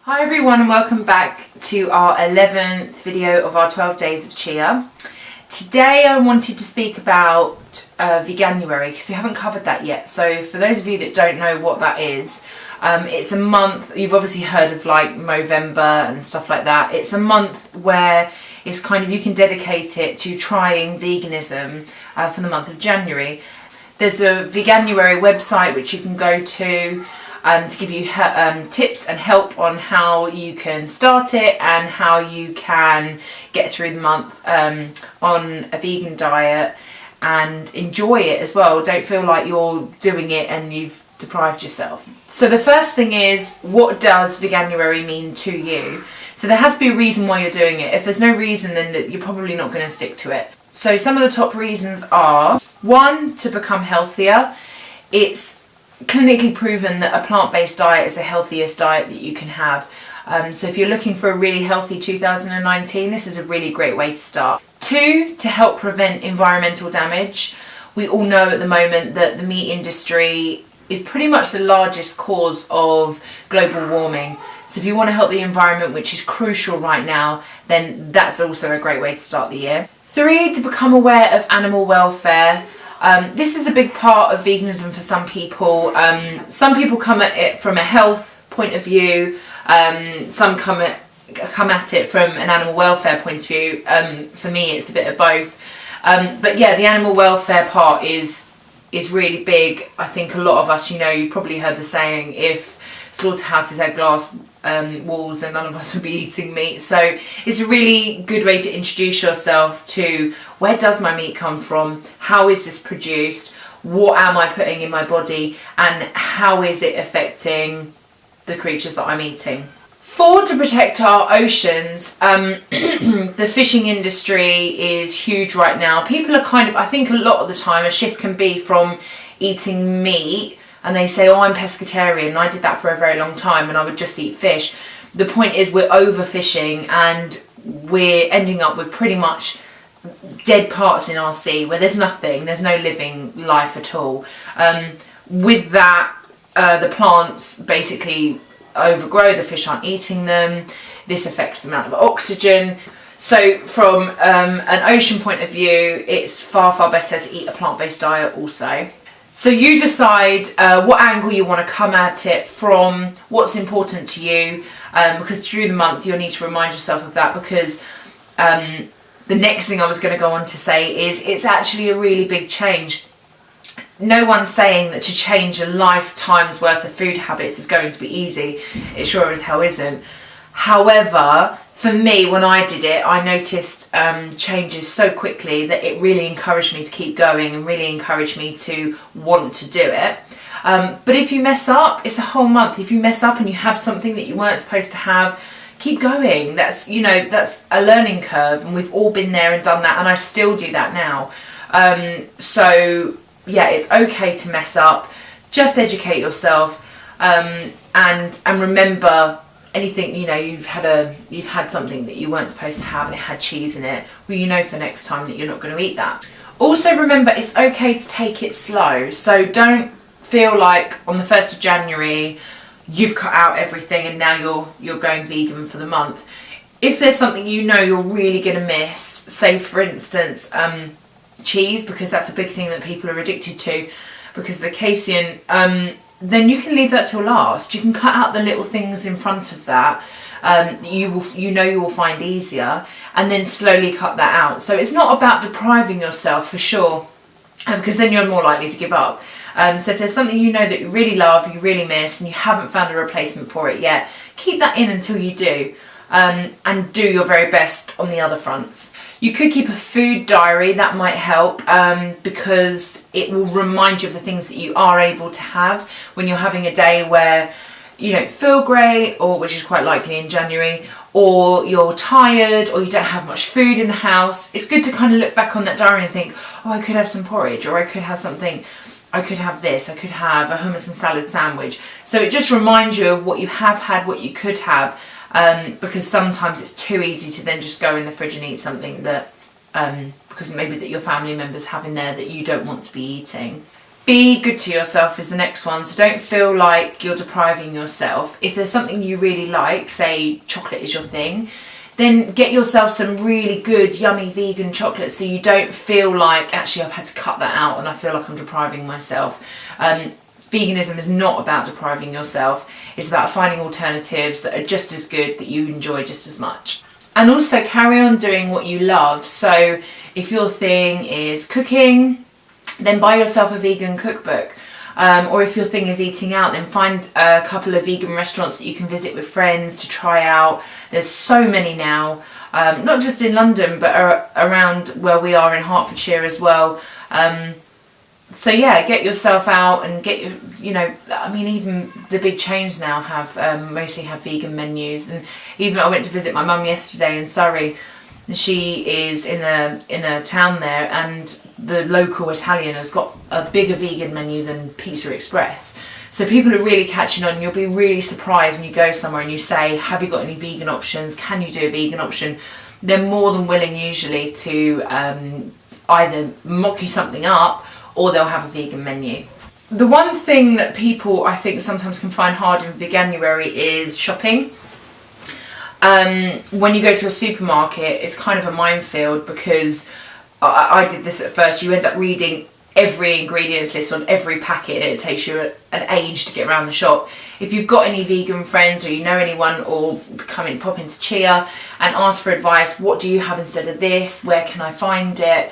Hi everyone and welcome back to our 11th video of our 12 days of Chia. Today I wanted to speak about Veganuary because we haven't covered that yet. So for those of you that don't know what that is, it's a month, you've obviously heard of like Movember and stuff like that. It's a month where it's kind of, you can dedicate it to trying veganism for the month of January. There's a Veganuary website which you can go to give you tips and help on how you can start it and how you can get through the month on a vegan diet and enjoy it as well. Don't feel like you're doing it and you've deprived yourself. So the first thing is, what does Veganuary mean to you? So there has to be a reason why you're doing it. If there's no reason, then you're probably not going to stick to it. So some of the top reasons are, 1, to become healthier. It's clinically proven that a plant-based diet is the healthiest diet that you can have. So if you're looking for a really healthy 2019, this is a really great way to start. 2, to help prevent environmental damage. We all know at the moment that the meat industry is pretty much the largest cause of global warming. So if you want to help the environment, which is crucial right now, then that's also a great way to start the year. 3, to become aware of animal welfare. This is a big part of veganism for some people. Some people come at it from a health point of view. Some come at it from an animal welfare point of view. For me, it's a bit of both. But yeah, the animal welfare part is really big. I think a lot of us, you've probably heard the saying, if slaughterhouses had glass walls, then none of us would be eating meat. So it's a really good way to introduce yourself to, where does my meat come from? How is this produced? What am I putting in my body? And how is it affecting the creatures that I'm eating? 4, to protect our oceans. The fishing industry is huge right now. People are I think a lot of the time a shift can be from eating meat, and they say, oh, I'm pescatarian. I did that for a very long time and I would just eat fish. The point is, we're overfishing and we're ending up with pretty much dead parts in our sea where there's no living life at all. With that, the plants basically overgrow, the fish aren't eating them. This affects the amount of oxygen. So from an ocean point of view, it's far, far better to eat a plant-based diet also. So you decide what angle you want to come at it from, what's important to you, because through the month you'll need to remind yourself of that, because the next thing I was going to go on to say is, it's actually a really big change. No one's saying that to change a lifetime's worth of food habits is going to be easy. It sure as hell isn't. However, for me, when I did it, I noticed changes so quickly that it really encouraged me to keep going and really encouraged me to want to do it. But if you mess up, it's a whole month. If you mess up and you have something that you weren't supposed to have, keep going. That's a learning curve, and we've all been there and done that, and I still do that now. So yeah, it's okay to mess up. Just educate yourself, and remember, anything, you've had something that you weren't supposed to have and it had cheese in it, well, for next time that you're not going to eat that. Also remember, it's okay to take it slow. So don't feel like on the 1st of January you've cut out everything and now you're going vegan for the month. If there's something you're really going to miss, say for instance cheese, because that's a big thing that people are addicted to because of the casein, then you can leave that till last. You can cut out the little things in front of that you will find easier, and then slowly cut that out. So it's not about depriving yourself for sure, because then you're more likely to give up. So if there's something that you really love, you really miss, and you haven't found a replacement for it yet, keep that in until you do, and do your very best on the other fronts. You could keep a food diary. That might help, because it will remind you of the things that you are able to have when you're having a day where you don't feel great, or which is quite likely in January, or you're tired, or you don't have much food in the house. It's good to kind of look back on that diary and think, oh, I could have some porridge, or I could have something, I could have this, I could have a hummus and salad sandwich. So it just reminds you of what you have had, what you could have, because sometimes it's too easy to then just go in the fridge and eat something that, because maybe that your family members have in there that you don't want to be eating. Be good to yourself is the next one, so don't feel like you're depriving yourself. If there's something you really like, say chocolate is your thing, then get yourself some really good yummy vegan chocolate so you don't feel like, actually I've had to cut that out and I feel like I'm depriving myself. Veganism is not about depriving yourself, it's about finding alternatives that are just as good, that you enjoy just as much. And also carry on doing what you love. So if your thing is cooking, then buy yourself a vegan cookbook. Or if your thing is eating out, then find a couple of vegan restaurants that you can visit with friends to try out. There's so many now, not just in London, but around where we are in Hertfordshire as well. So yeah, get yourself out and get your, you know, I mean, even the big chains now have, mostly have vegan menus. And even I went to visit my mum yesterday in Surrey. She is in a town there, and the local Italian has got a bigger vegan menu than Pizza Express. So people are really catching on. You'll be really surprised when you go somewhere and you say, have you got any vegan options? Can you do a vegan option? They're more than willing usually to either mock you something up, or they'll have a vegan menu. The one thing that people, I think, sometimes can find hard in Veganuary is shopping. When you go to a supermarket, it's kind of a minefield, because I did this at first. You end up reading every ingredients list on every packet, and it takes you an age to get around the shop. If you've got any vegan friends, or you know anyone, or pop into Chia and ask for advice. What do you have instead of this? Where can I find it?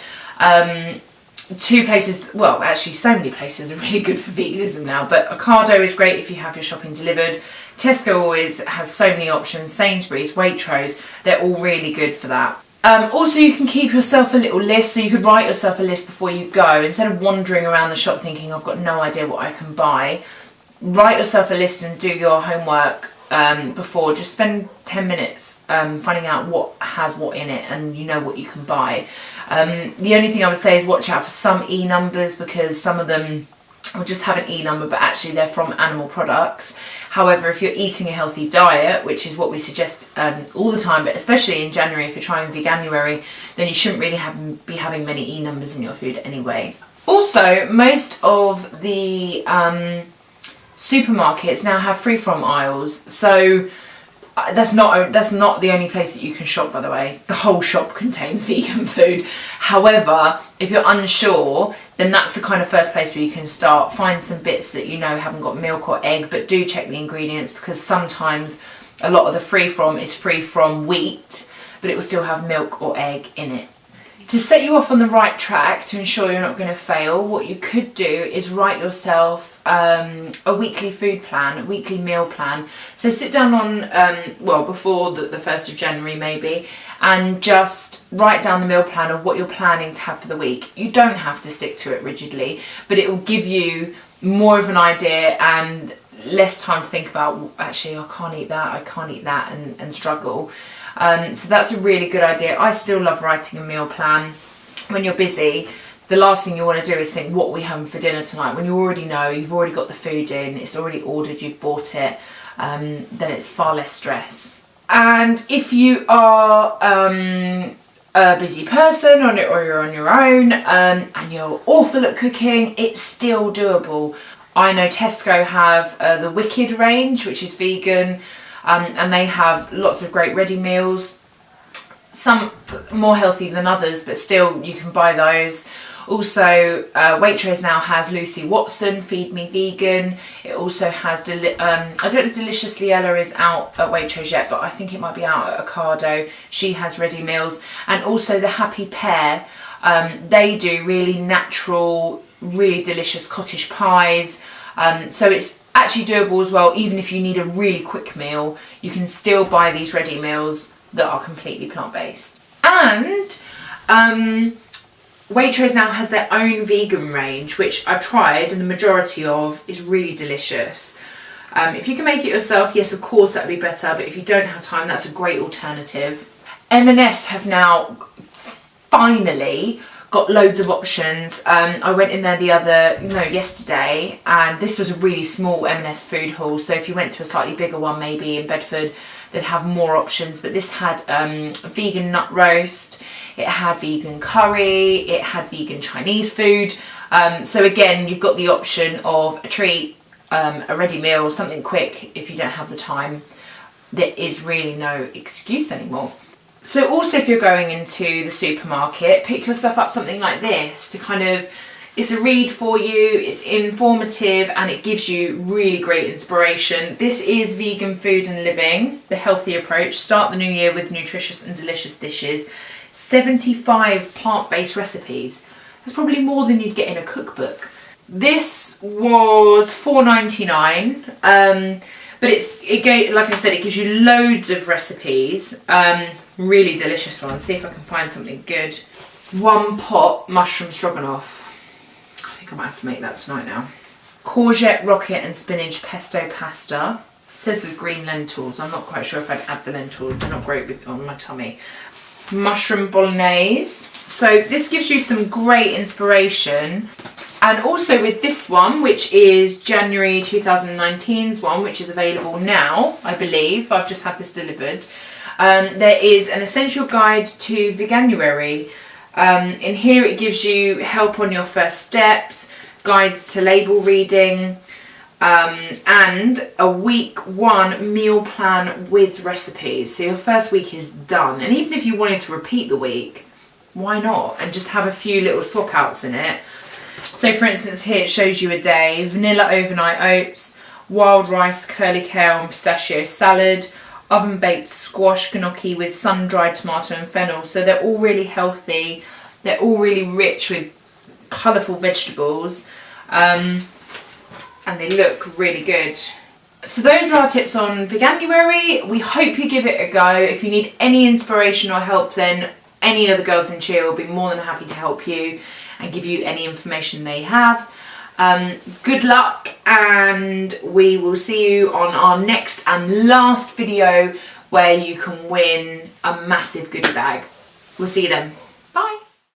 Two places, well actually so many places are really good for veganism now, but Ocado is great if you have your shopping delivered. Tesco always has so many options. Sainsbury's, Waitrose, they're all really good for that. Also, you can keep yourself a little list, so you could write yourself a list before you go. Instead of wandering around the shop thinking, I've got no idea what I can buy, write yourself a list and do your homework before. Just spend 10 minutes finding out what has what in it, and you know what you can buy. The only thing I would say is watch out for some E numbers, because some of them will just have an E number, but actually they're from animal products. However, if you're eating a healthy diet, which is what we suggest all the time, but especially in January if you're trying Veganuary, then you shouldn't really be having many E numbers in your food anyway. Also, most of the supermarkets now have free-from aisles, so that's not the only place that you can shop, by the way. The whole shop contains vegan food. However, if you're unsure, then that's the kind of first place where you can start. Find some bits that you know haven't got milk or egg, but do check the ingredients, because sometimes a lot of the free-from is free from wheat, but it will still have milk or egg in it. To set you off on the right track, to ensure you're not going to fail, what you could do is write yourself a weekly food plan, a weekly meal plan. So sit down on, before the 1st of January maybe, and just write down the meal plan of what you're planning to have for the week. You don't have to stick to it rigidly, but it will give you more of an idea and less time to think about, actually I can't eat that, and struggle. So that's a really good idea. I still love writing a meal plan. When you're busy, the last thing you want to do is think, what are we having for dinner tonight? When you already know, you've already got the food in, it's already ordered, you've bought it, then it's far less stress. And if you are a busy person or you're on your own and you're awful at cooking, it's still doable. I know Tesco have the Wicked range, which is vegan, and they have lots of great ready meals. Some more healthy than others, but still you can buy those. Also, Waitrose now has Lucy Watson, Feed Me Vegan. It also has, I don't know if Deliciously Ella is out at Waitrose yet, but I think it might be out at Ocado. She has ready meals. And also the Happy Pear, they do really natural, really delicious cottage pies. So it's actually doable as well. Even if you need a really quick meal, you can still buy these ready meals that are completely plant-based. And Waitrose now has their own vegan range, which I've tried, and the majority of is really delicious. If you can make it yourself, yes, of course, that'd be better, but if you don't have time, that's a great alternative. M&S have now finally got loads of options. I went in there yesterday, and this was a really small M&S food hall, so if you went to a slightly bigger one, maybe in Bedford, they'd have more options. But this had vegan nut roast, it had vegan curry, it had vegan Chinese food, So again, you've got the option of a treat, a ready meal, something quick if you don't have the time. There is really no excuse anymore. So also, if you're going into the supermarket, pick yourself up something like this to kind of, it's a read for you, it's informative, and it gives you really great inspiration. This is Vegan Food and Living, the healthy approach. Start the new year with nutritious and delicious dishes. 75 plant-based recipes. That's probably more than you'd get in a cookbook. This was $4.99, but like I said, it gives you loads of recipes, really delicious ones. See if I can find something good. One pot mushroom stroganoff. I think I might have to make that tonight now. Courgette, rocket and spinach pesto pasta. It says with green lentils. I'm not quite sure if I'd add the lentils. They're not great on my tummy. Mushroom bolognese. So this gives you some great inspiration. And also with this one, which is January 2019's one, which is available now, I believe. I've just had this delivered. There is an essential guide to Veganuary. In here it gives you help on your first steps, guides to label reading, and a week 1 meal plan with recipes. So your first week is done. And even if you wanted to repeat the week, why not? And just have a few little swap outs in it. So for instance, here it shows you a day: vanilla overnight oats, wild rice, curly kale and pistachio salad, oven baked squash gnocchi with sun-dried tomato and fennel. So they're all really healthy. They're all really rich with colourful vegetables. And they look really good. So those are our tips on Veganuary. We hope you give it a go. If you need any inspiration or help, then any of the girls in Chia will be more than happy to help you and give you any information they have. Good luck, and we will see you on our next and last video where you can win a massive goodie bag. We'll see you then. Bye.